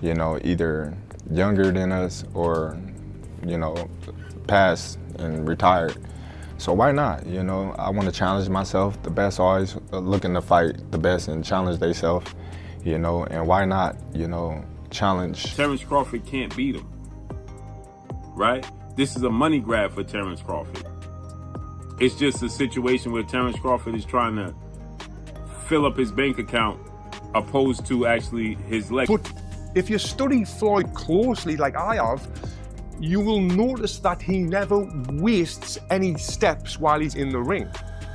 you know, either younger than us or, you know, passed and retired. So why not? You know, I want to challenge myself. The best always looking to fight the best and challenge themselves, you know, and why not, you know, challenge. Terence Crawford can't beat him, right? This is a money grab for Terence Crawford. It's just a situation where Terence Crawford is trying to fill up his bank account opposed to actually his leg. But if you study Floyd closely, like I have, you will notice that he never wastes any steps while he's in the ring.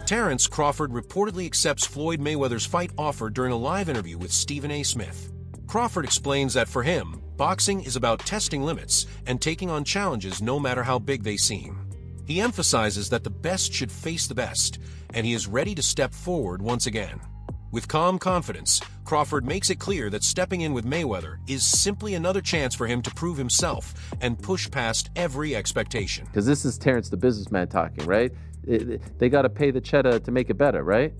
Terence Crawford reportedly accepts Floyd Mayweather's fight offer during a live interview with Stephen A. Smith. Crawford explains that for him, boxing is about testing limits and taking on challenges no matter how big they seem. He emphasizes that the best should face the best, and he is ready to step forward once again. With calm confidence, Crawford makes it clear that stepping in with Mayweather is simply another chance for him to prove himself and push past every expectation. Because this is Terence the businessman talking, right? They got to pay the cheddar to make it better, right?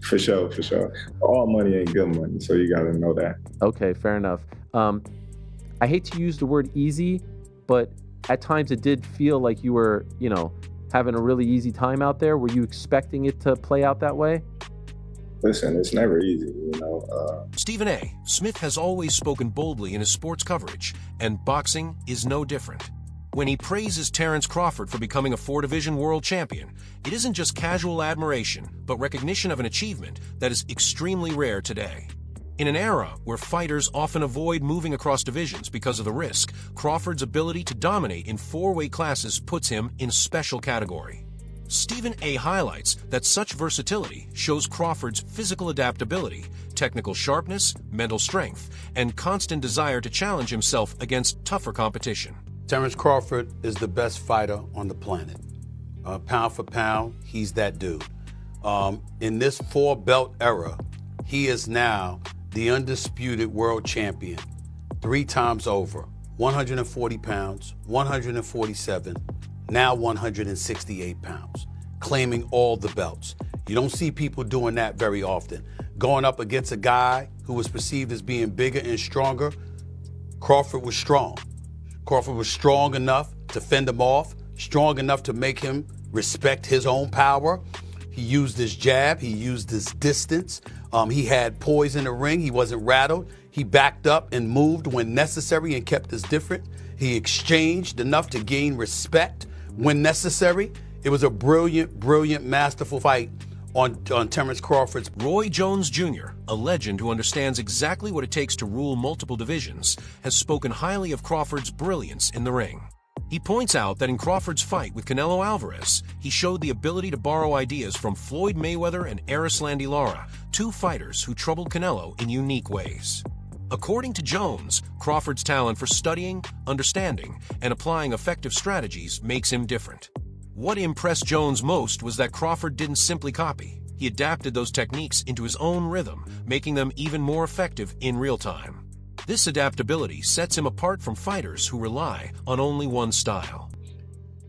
For sure, for sure. All money ain't good money, so you got to know that. Okay, fair enough. I hate to use the word easy, but at times it did feel like you were, you know, having a really easy time out there. Were you expecting it to play out that way? Listen, it's never easy, you know. Stephen A. Smith has always spoken boldly in his sports coverage, and boxing is no different. When he praises Terence Crawford for becoming a 4-division world champion, it isn't just casual admiration, but recognition of an achievement that is extremely rare today. In an era where fighters often avoid moving across divisions because of the risk, Crawford's ability to dominate in 4 weight classes puts him in a special category. Stephen A. highlights that such versatility shows Crawford's physical adaptability, technical sharpness, mental strength, and constant desire to challenge himself against tougher competition. Terence Crawford is the best fighter on the planet. Pound for pound, he's that dude. In this 4-belt era, he is now the undisputed world champion 3 times over. 140 pounds, 147, now 168 pounds, claiming all the belts. You don't see people doing that very often. Going up against a guy who was perceived as being bigger and stronger, Crawford was strong. Crawford was strong enough to fend him off, strong enough to make him respect his own power. He used his jab, he used his distance. He had poise in the ring, he wasn't rattled. He backed up and moved when necessary and kept us different. He exchanged enough to gain respect when necessary. It was a brilliant, brilliant, masterful fight on Terence Crawford's. Roy Jones Jr., a legend who understands exactly what it takes to rule multiple divisions, has spoken highly of Crawford's brilliance in the ring. He points out that in Crawford's fight with Canelo Alvarez, he showed the ability to borrow ideas from Floyd Mayweather and Erislandy Lara, 2 fighters who troubled Canelo in unique ways. According to Jones, Crawford's talent for studying, understanding, and applying effective strategies makes him different. What impressed Jones most was that Crawford didn't simply copy. He adapted those techniques into his own rhythm, making them even more effective in real time. This adaptability sets him apart from fighters who rely on only one style.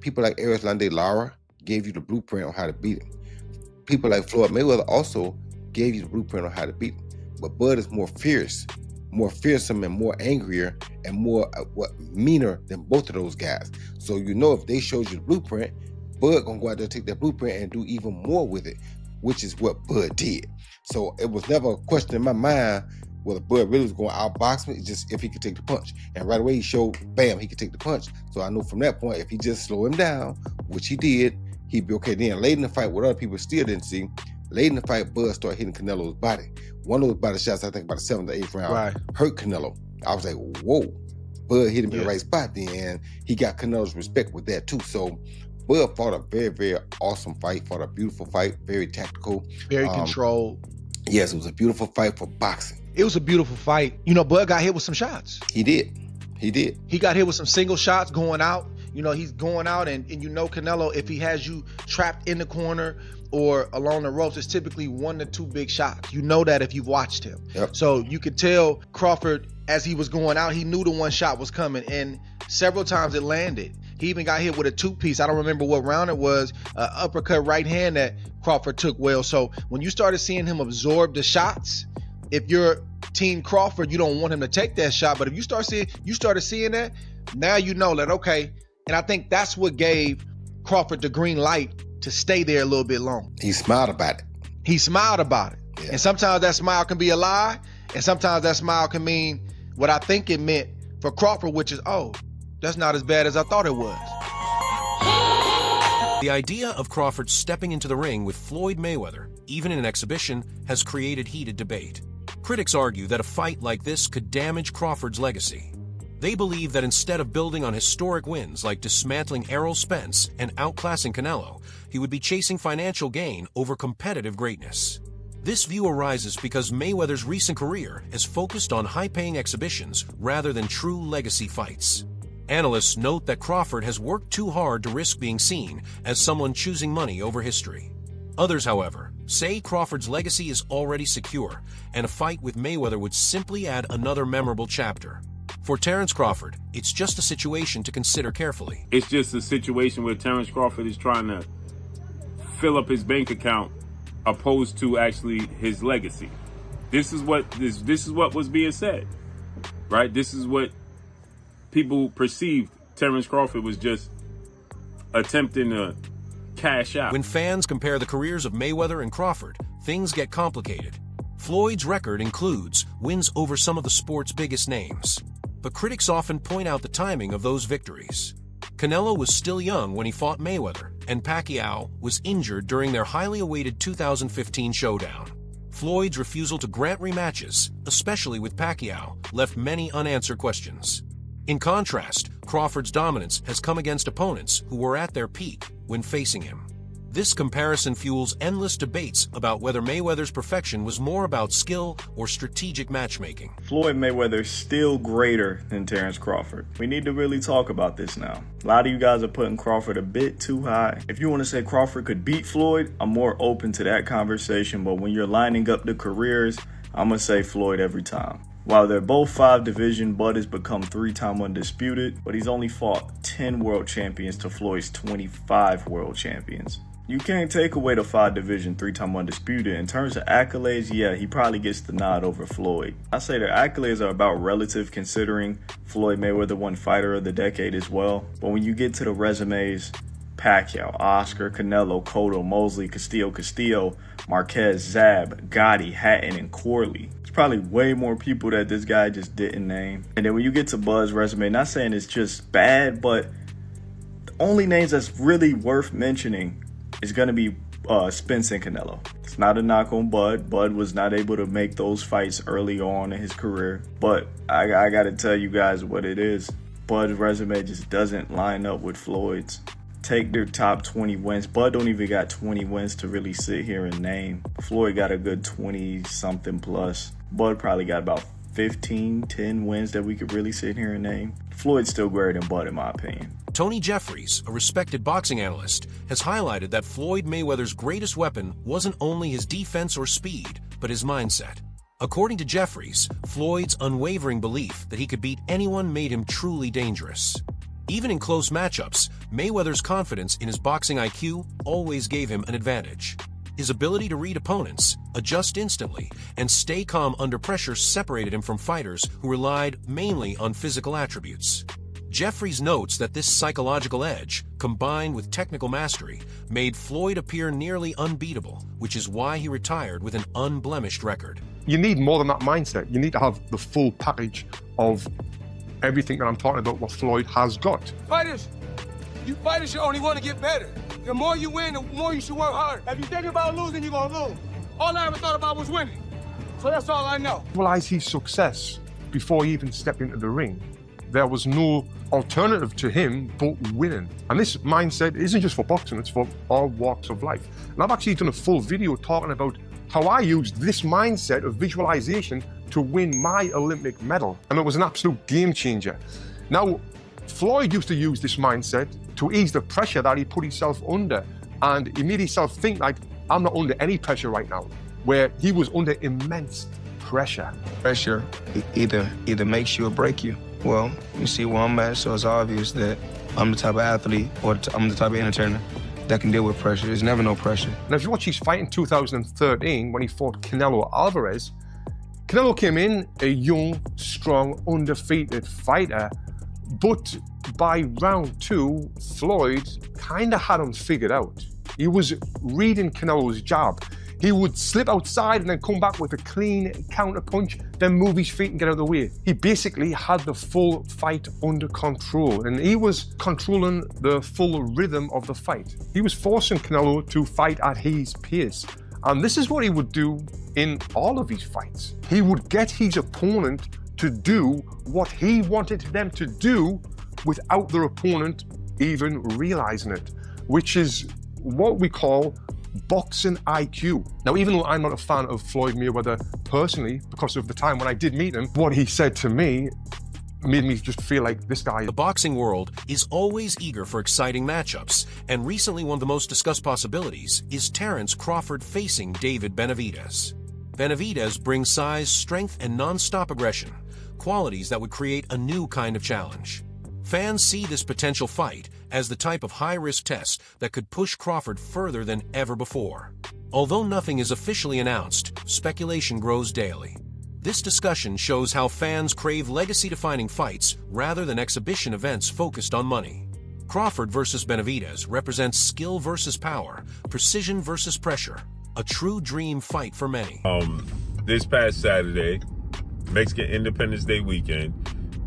People like Erislandy Lara gave you the blueprint on how to beat him. People like Floyd Mayweather also gave you the blueprint on how to beat him. But Bud is more fierce, more fearsome and more angrier and more meaner than both of those guys. So you know if they showed you the blueprint, Bud gonna go out there, take that blueprint and do even more with it, which is what Bud did. So it was never a question in my mind whether Bud really was going to outbox me, just if he could take the punch. And right away he showed, bam, he could take the punch. So I know from that point, if he just slow him down, which he did, he'd be okay. Then late in the fight, what other people still didn't see, late in the fight, Bud started hitting Canelo's body. One of those body shots, I think about the 7th or 8th round, hurt Canelo. I was like, whoa. Bud hit him in the right spot then, and he got Canelo's respect with that too. So Bud fought a very, very awesome fight, fought a beautiful fight, very tactical. Very controlled. Yes, it was a beautiful fight for boxing. It was a beautiful fight. You know, Bud got hit with some shots. He did. He did. He got hit with some single shots going out. You know, he's going out and you know Canelo, if he has you trapped in the corner or along the ropes, it's typically 1 to 2 big shots. You know that if you've watched him. Yep. So you could tell Crawford, as he was going out, he knew the one shot was coming, and several times it landed. He even got hit with a 2-piece. I don't remember what round it was, uppercut right hand that Crawford took well. So when you started seeing him absorb the shots, if you're Team Crawford, you don't want him to take that shot. But if you started seeing that, now you know that, okay. And I think that's what gave Crawford the green light to stay there a little bit longer. He smiled about it. He smiled about it. Yeah. And sometimes that smile can be a lie, and sometimes that smile can mean what I think it meant for Crawford, which is, oh, that's not as bad as I thought it was. The idea of Crawford stepping into the ring with Floyd Mayweather, even in an exhibition, has created heated debate. Critics argue that a fight like this could damage Crawford's legacy. They believe that instead of building on historic wins like dismantling Errol Spence and outclassing Canelo, he would be chasing financial gain over competitive greatness. This view arises because Mayweather's recent career is focused on high-paying exhibitions rather than true legacy fights. Analysts note that Crawford has worked too hard to risk being seen as someone choosing money over history. Others, however, say Crawford's legacy is already secure, and a fight with Mayweather would simply add another memorable chapter. For Terence Crawford, it's just a situation to consider carefully. It's just a situation where Terence Crawford is trying to fill up his bank account opposed to actually his legacy. This is what was being said, right? This is what people perceived Terence Crawford was just attempting to cash out. When fans compare the careers of Mayweather and Crawford, things get complicated. Floyd's record includes wins over some of the sport's biggest names, but critics often point out the timing of those victories. Canelo was still young when he fought Mayweather, and Pacquiao was injured during their highly awaited 2015 showdown. Floyd's refusal to grant rematches, especially with Pacquiao, left many unanswered questions. In contrast, Crawford's dominance has come against opponents who were at their peak when facing him. This comparison fuels endless debates about whether Mayweather's perfection was more about skill or strategic matchmaking. Floyd Mayweather is still greater than Terence Crawford. We need to really talk about this now. A lot of you guys are putting Crawford a bit too high. If you want to say Crawford could beat Floyd, I'm more open to that conversation, but when you're lining up the careers, I'm going to say Floyd every time. While they're both 5 division, Bud has become 3-time undisputed, but he's only fought 10 world champions to Floyd's 25 world champions. You can't take away the 5 division, 3-time undisputed. In terms of accolades, yeah, he probably gets the nod over Floyd. I say their accolades are about relative, considering Floyd Mayweather won Fighter of the Decade as well. But when you get to the resumes, Pacquiao, Oscar, Canelo, Cotto, Mosley, Castillo, Marquez, Zab, Gotti, Hatton, and Corley. There's probably way more people that this guy just didn't name. And then when you get to Bud's resume, not saying it's just bad, but the only names that's really worth mentioning is going to be Spence and Canelo. It's not a knock on Bud. Bud was not able to make those fights early on in his career. But I got to tell you guys what it is. Bud's resume just doesn't line up with Floyd's. Take their top 20 wins. Bud don't even got 20 wins to really sit here and name. Floyd got a good 20-something plus. Bud probably got about 10 wins that we could really sit here and name. Floyd's still greater than Bud in my opinion. Tony Jeffries, a respected boxing analyst, has highlighted that Floyd Mayweather's greatest weapon wasn't only his defense or speed, but his mindset. According to Jeffries, Floyd's unwavering belief that he could beat anyone made him truly dangerous. Even in close matchups, Mayweather's confidence in his boxing IQ always gave him an advantage. His ability to read opponents, adjust instantly, and stay calm under pressure separated him from fighters who relied mainly on physical attributes. Jeffries notes that this psychological edge, combined with technical mastery, made Floyd appear nearly unbeatable, which is why he retired with an unblemished record. You need more than that mindset. You need to have the full package of everything that I'm talking about, what Floyd has got. Fighters should only want to get better. The more you win, the more you should work hard. If you think about losing, you're going to lose. All I ever thought about was winning. So that's all I know. Realize his success before he even stepped into the ring. There was no alternative to him but winning. And this mindset isn't just for boxing, it's for all walks of life. And I've actually done a full video talking about how I used this mindset of visualization to win my Olympic medal. And it was an absolute game changer. Now, Floyd used to use this mindset to ease the pressure that he put himself under. And he made himself think like, I'm not under any pressure right now, where he was under immense pressure. Pressure either makes you or break you. Well, you see where I'm at, so it's obvious that I'm the type of athlete or I'm the type of entertainer that can deal with pressure. There's never no pressure. And if you watch his fight in 2013 when he fought Canelo Alvarez, Canelo came in a young, strong, undefeated fighter, but by round 2, Floyd kind of had him figured out. He was reading Canelo's jab. He would slip outside and then come back with a clean counter punch, then move his feet and get out of the way. He basically had the full fight under control, and he was controlling the full rhythm of the fight. He was forcing Canelo to fight at his pace. And this is what he would do in all of his fights. He would get his opponent to do what he wanted them to do without their opponent even realizing it, which is what we call boxing IQ. Now, even though I'm not a fan of Floyd Mayweather personally, because of the time when I did meet him, what he said to me made me just feel like this guy. The boxing world is always eager for exciting matchups, and recently one of the most discussed possibilities is Terence Crawford facing David Benavidez. Benavidez brings size, strength, and non-stop aggression, qualities that would create a new kind of challenge. Fans see this potential fight as the type of high-risk test that could push Crawford further than ever before. Although nothing is officially announced, speculation grows daily. This discussion shows how fans crave legacy-defining fights rather than exhibition events focused on money. Crawford versus Benavidez represents skill versus power, precision versus pressure, a true dream fight for many. This past Saturday, Mexican Independence Day weekend,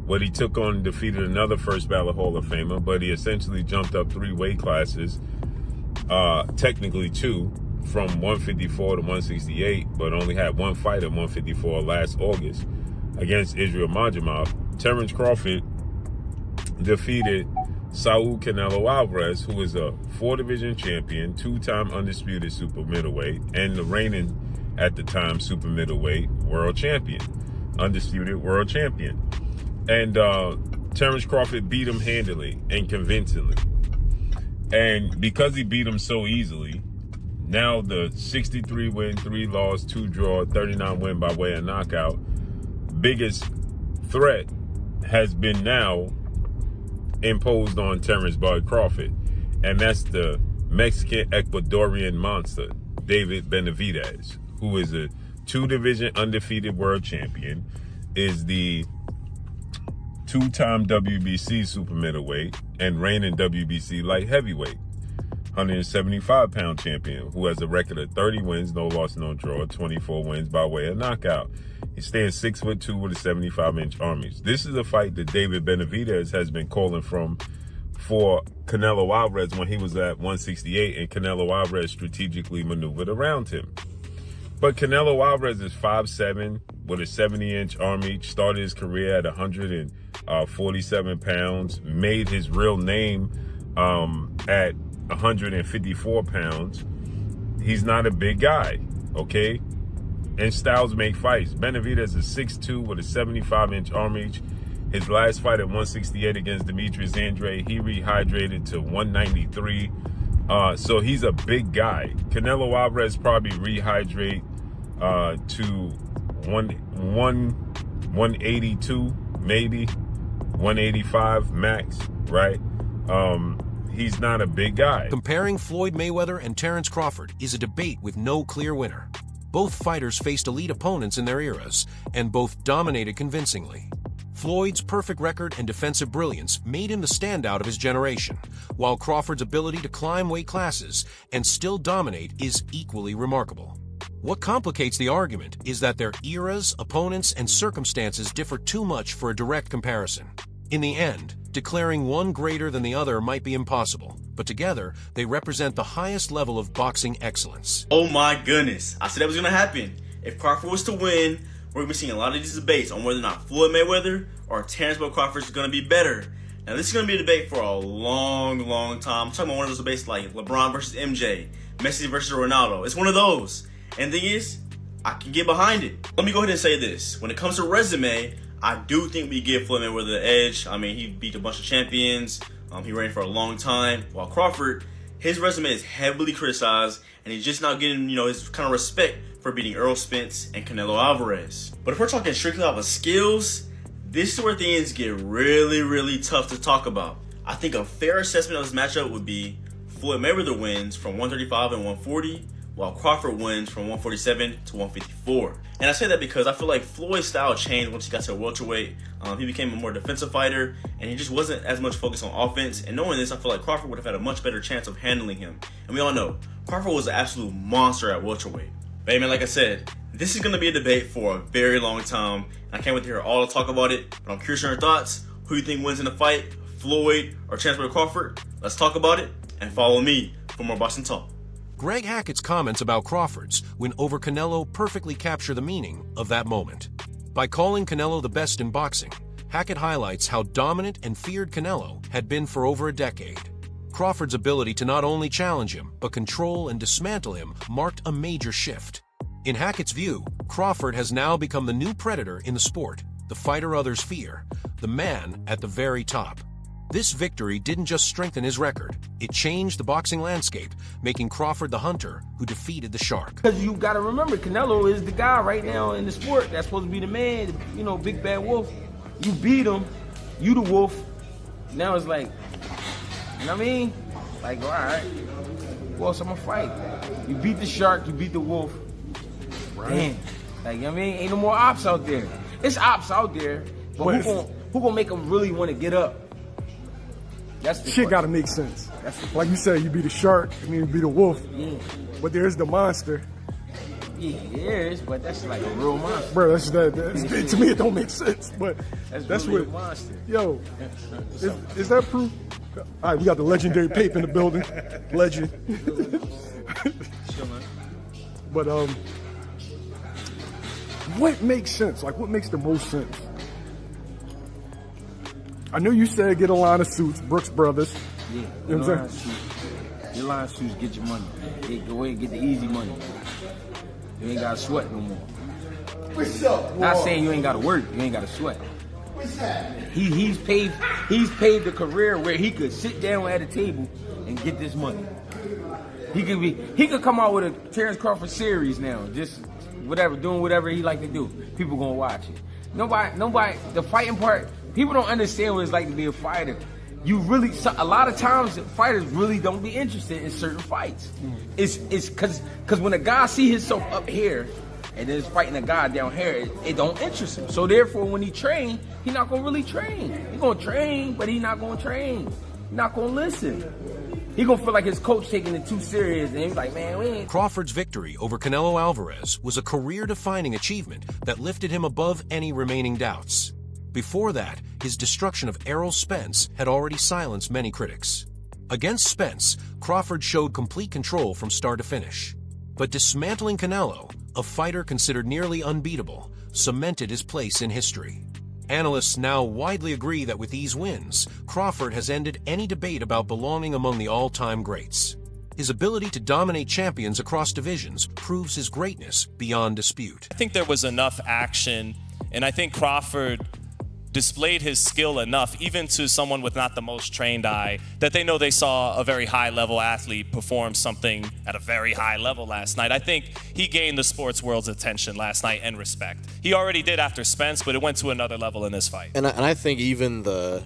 what he took on defeated another first ballot Hall of Famer, but he essentially jumped up 3 weight classes, technically 2, from 154 to 168, but only had 1 fight at 154 last August against Israel Majamov. Terence Crawford defeated Saul Canelo Alvarez, who is a 4-division champion, 2-time undisputed super middleweight, and the reigning, at the time, super middleweight world champion, undisputed world champion. And Terence Crawford beat him handily and convincingly. And because he beat him so easily, now the 63 win, 3 loss, 2 draw, 39 win by way of knockout, biggest threat has been now imposed on Terence Bud Crawford. And that's the Mexican Ecuadorian monster, David Benavidez, who is a 2-division undefeated world champion, is the 2-time WBC super middleweight and reigning WBC light heavyweight, 175-pound champion, who has a record of 30 wins, no loss, no draw, 24 wins by way of knockout. He stands 6'2" with a 75-inch arm. This is a fight that David Benavidez has been calling for Canelo Alvarez when he was at 168, and Canelo Alvarez strategically maneuvered around him. But Canelo Alvarez is 5'7", with a 70-inch arm reach, started his career at 147 pounds, made his real name at 154 pounds. He's not a big guy, okay? And styles make fights. Benavidez is 6'2" with a 75-inch arm reach. His last fight at 168 against Demetrius Andrade, he rehydrated to 193. So he's a big guy. Canelo Alvarez probably rehydrate to 182, maybe 185 max, right? He's not a big guy. Comparing Floyd Mayweather and Terence Crawford is a debate with no clear winner. Both fighters faced elite opponents in their eras, and both dominated convincingly. Floyd's perfect record and defensive brilliance made him the standout of his generation, while Crawford's ability to climb weight classes and still dominate is equally remarkable. What complicates the argument is that their eras, opponents, and circumstances differ too much for a direct comparison. In the end, declaring one greater than the other might be impossible, but together, they represent the highest level of boxing excellence. Oh my goodness, I said that was going to happen. If Crawford was to win, we're going to be seeing a lot of these debates on whether or not Floyd Mayweather or Terence Bud Crawford is going to be better. Now, this is going to be a debate for a long, long time. I'm talking about one of those debates like LeBron versus MJ, Messi versus Ronaldo. It's one of those. And the thing is, I can get behind it. Let me go ahead and say this. When it comes to resume, I do think we give Floyd Mayweather the edge. I mean, he beat a bunch of champions. He reigned for a long time. While Crawford, his resume is heavily criticized, and he's just not getting, his kind of respect for beating Errol Spence and Canelo Alvarez. But if we're talking strictly off of skills, this is where things get really, really tough to talk about. I think a fair assessment of this matchup would be Floyd Mayweather wins from 135 and 140, while Crawford wins from 147 to 154. And I say that because I feel like Floyd's style changed once he got to welterweight. He became a more defensive fighter, and he just wasn't as much focused on offense. And knowing this, I feel like Crawford would have had a much better chance of handling him. And we all know, Crawford was an absolute monster at welterweight. But hey man, like I said, this is going to be a debate for a very long time. And I can't wait to hear all the talk about it. But I'm curious on your thoughts. Who do you think wins in the fight? Floyd or Terence Crawford? Let's talk about it, and follow me for more boxing talk. Greg Hackett's comments about Crawford's win over Canelo perfectly capture the meaning of that moment. By calling Canelo the best in boxing, Hackett highlights how dominant and feared Canelo had been for over a decade. Crawford's ability to not only challenge him, but control and dismantle him marked a major shift. In Hackett's view, Crawford has now become the new predator in the sport, the fighter others fear, the man at the very top. This victory didn't just strengthen his record, it changed the boxing landscape, making Crawford the hunter who defeated the shark. Because you got to remember, Canelo is the guy right now in the sport that's supposed to be the man, you know, big bad wolf. You beat him, you the wolf. Now it's like, you know what I mean? Like, all right, who else I'm gonna fight? You beat the shark, you beat the wolf. Right. Damn. Like, you know what I mean? Ain't no more ops out there. It's ops out there, but who gonna make them really want to get up? That's the shit gotta make sense. Like you said, you be the shark, and then you be the wolf. Yeah. But there's the monster. Yeah, there is, but that's like a real monster. Bro, that's to me it don't make sense. But that's really what a monster. Yo, is that proof? All right, we got the legendary Pape in the building. Legend. But what makes sense? Like, what makes the most sense? I know you said get a line of suits, Brooks Brothers. Yeah, you know what I'm saying? Your line of suits, get your money. Go ahead and get the easy money. You ain't got to sweat no more. What's up, boy? Not saying you ain't got to work, you ain't got to sweat. What's that? He's paved a career where he could sit down at a table and get this money. He could come out with a Terence Crawford series now, just whatever, doing whatever he like to do. People gonna watch it. Nobody, the fighting part, people don't understand what it's like to be a fighter. A lot of times fighters really don't be interested in certain fights. It's cause when a guy see himself up here and then fighting a guy down here, it don't interest him. So therefore when he train, he not gonna really train. He gonna train, but he not gonna train. He not gonna listen. He gonna feel like his coach taking it too serious, and he's like, man, we ain't. Crawford's victory over Canelo Alvarez was a career-defining achievement that lifted him above any remaining doubts. Before that, his destruction of Errol Spence had already silenced many critics. Against Spence, Crawford showed complete control from start to finish. But dismantling Canelo, a fighter considered nearly unbeatable, cemented his place in history. Analysts now widely agree that with these wins, Crawford has ended any debate about belonging among the all-time greats. His ability to dominate champions across divisions proves his greatness beyond dispute. I think there was enough action, and I think Crawford displayed his skill enough, even to someone with not the most trained eye, that they know they saw a very high-level athlete perform something at a very high level last night. I think he gained the sports world's attention last night and respect. He already did after Spence, but it went to another level in this fight. And I think even the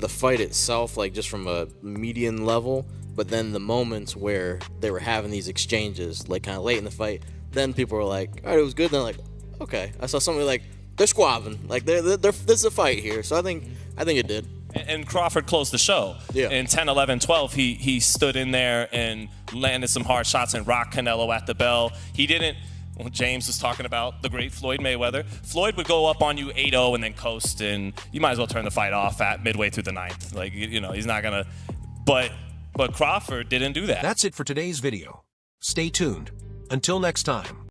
fight itself, like just from a median level, but then the moments where they were having these exchanges, like kind of late in the fight, then people were like, all right, it was good. Then like, okay. I saw somebody like, they're squabbing. Like, this is a fight here. So I think it did. And Crawford closed the show. Yeah. In 10, 11, 12, he stood in there and landed some hard shots and rocked Canelo at the bell. He didn't, well, James was talking about the great Floyd Mayweather. Floyd would go up on you 8-0 and then coast, and you might as well turn the fight off at midway through the ninth. Like, you know, he's not going to, but Crawford didn't do that. That's it for today's video. Stay tuned. Until next time.